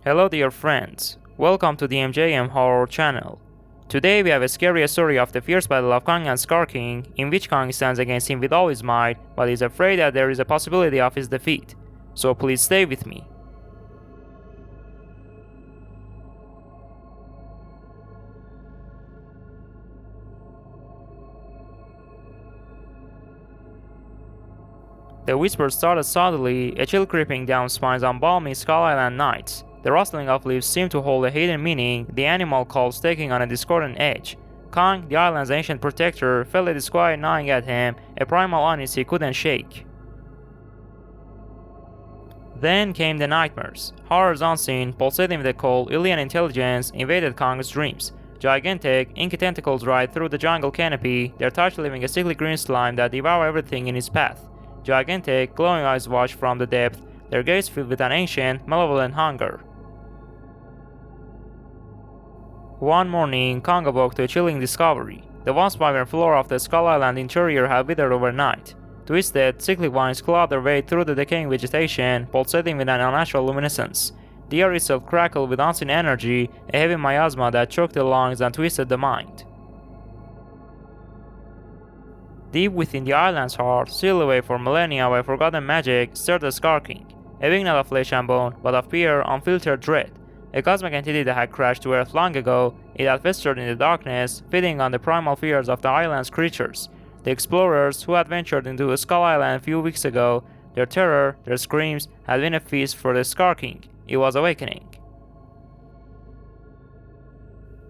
Hello dear friends, welcome to the MJM Horror channel. Today we have a scary story of the fierce battle of Kong and Skar King, in which Kong stands against him with all his might, but is afraid that there is a possibility of his defeat. So please stay with me. The whisper started suddenly, a chill creeping down spines on balmy Skull Island nights. The rustling of leaves seemed to hold a hidden meaning, the animal calls taking on a discordant edge. Kong, the island's ancient protector, felt a disquiet gnawing at him, a primal unease he couldn't shake. Then came the nightmares. Horrors unseen, pulsating with a cold, alien intelligence, invaded Kong's dreams. Gigantic, inky tentacles ride through the jungle canopy, their touch leaving a sickly green slime that devoured everything in its path. Gigantic, glowing eyes watch from the depth, their gaze filled with an ancient, malevolent hunger. One morning, Kong awoke to a chilling discovery. The once vibrant flora of the Skull Island interior had withered overnight. Twisted, sickly vines clawed their way through the decaying vegetation, pulsating with an unnatural luminescence. The air itself crackled with unseen energy, a heavy miasma that choked the lungs and twisted the mind. Deep within the island's heart, sealed away for millennia by forgotten magic, stirred the Skar King. A being not of flesh and bone, but of pure, unfiltered dread. A cosmic entity that had crashed to Earth long ago, it had festered in the darkness, feeding on the primal fears of the island's creatures. The explorers who had ventured into Skull Island a few weeks ago, their terror, their screams, had been a feast for the Skar King. It was awakening.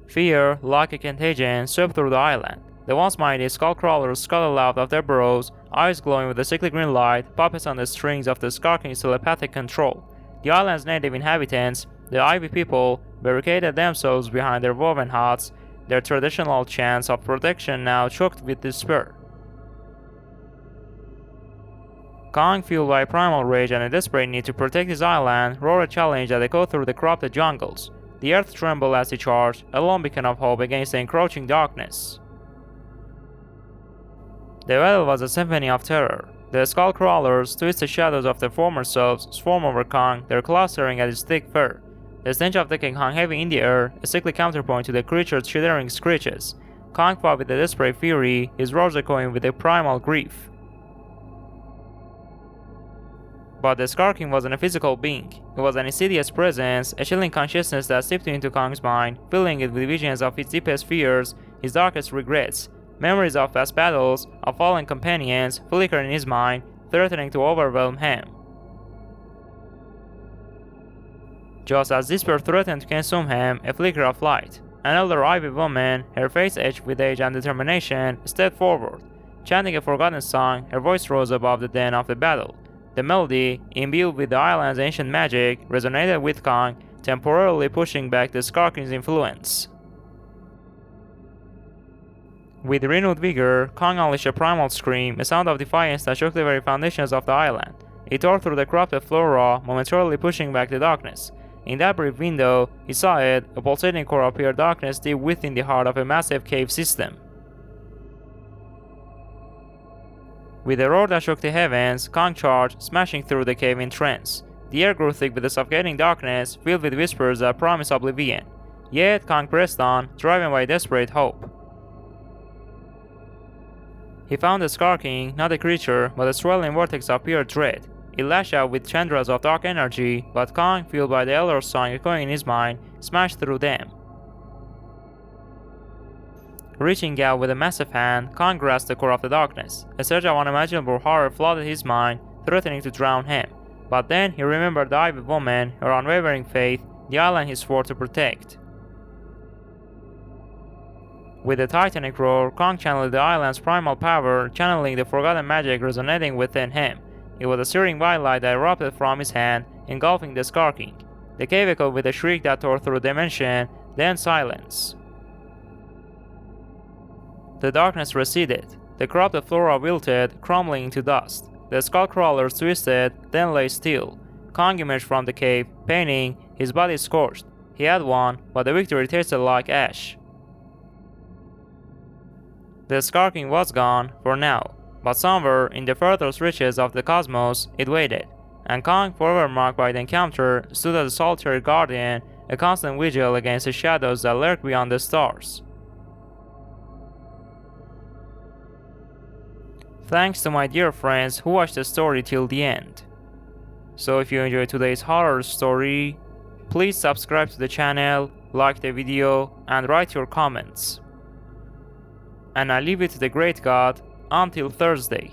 Fear, like a contagion, swept through the island. The once mighty Skullcrawlers scuttled out of their burrows, eyes glowing with a sickly green light, puppets on the strings of the Skar King's telepathic control. The island's native inhabitants, the Ivy people, barricaded themselves behind their woven huts, their traditional chants of protection now choked with despair. Kong, fueled by primal rage and a desperate need to protect his island, roared a challenge that echoed through the corrupted jungles. The earth trembled as he charged, a lone beacon of hope against the encroaching darkness. The battle was a symphony of terror. The Skullcrawlers, twisted shadows of their former selves, swarmed over Kong, their claws tearing at his thick fur. The stench of decaying hung heavy in the air, a sickly counterpoint to the creature's shuddering screeches. Kong fought with a desperate fury, his roars echoing with a primal grief. But the Skar King wasn't a physical being. It was an insidious presence, a chilling consciousness that seeped into Kong's mind, filling it with visions of his deepest fears, his darkest regrets. Memories of past battles, of fallen companions, flickered in his mind, threatening to overwhelm him. Just as despair threatened to consume him, a flicker of light. An elder Ivy woman, her face etched with age and determination, stepped forward. Chanting a forgotten song, her voice rose above the din of the battle. The melody, imbued with the island's ancient magic, resonated with Kong, temporarily pushing back the Skar King's influence. With renewed vigor, Kong unleashed a primal scream, a sound of defiance that shook the very foundations of the island. It tore through the corrupted flora, momentarily pushing back the darkness. In that brief window, he saw it, a pulsating core of pure darkness deep within the heart of a massive cave system. With a roar that shook the heavens, Kong charged, smashing through the cave in trance. The air grew thick with a suffocating darkness, filled with whispers that promised oblivion. Yet Kong pressed on, driven by desperate hope. He found the Skar King, not a creature, but a swirling vortex of pure dread. It lashed out with tendrils of dark energy, but Kong, fueled by the elder's song echoing in his mind, smashed through them. Reaching out with a massive hand, Kong grasped the core of the darkness. A surge of unimaginable horror flooded his mind, threatening to drown him. But then he remembered the Ivy woman, her unwavering faith, the island he swore to protect. With a titanic roar, Kong channeled the island's primal power, channeling the forgotten magic resonating within him. It was a searing white light that erupted from his hand, engulfing the Skar King. The cave echoed with a shriek that tore through dimension, then silence. The darkness receded. The corrupted flora wilted, crumbling into dust. The Skullcrawlers twisted, then lay still. Kong emerged from the cave, panting, his body scorched. He had won, but the victory tasted like ash. The Skar King was gone, for now, but somewhere in the furthest reaches of the cosmos, it waited. and Kong, forever marked by the encounter, stood as a solitary guardian, a constant vigil against the shadows that lurk beyond the stars. Thanks to my dear friends who watched the story till the end. So if you enjoyed today's horror story, please subscribe to the channel, like the video, and write your comments. And I leave it to the great God until Thursday.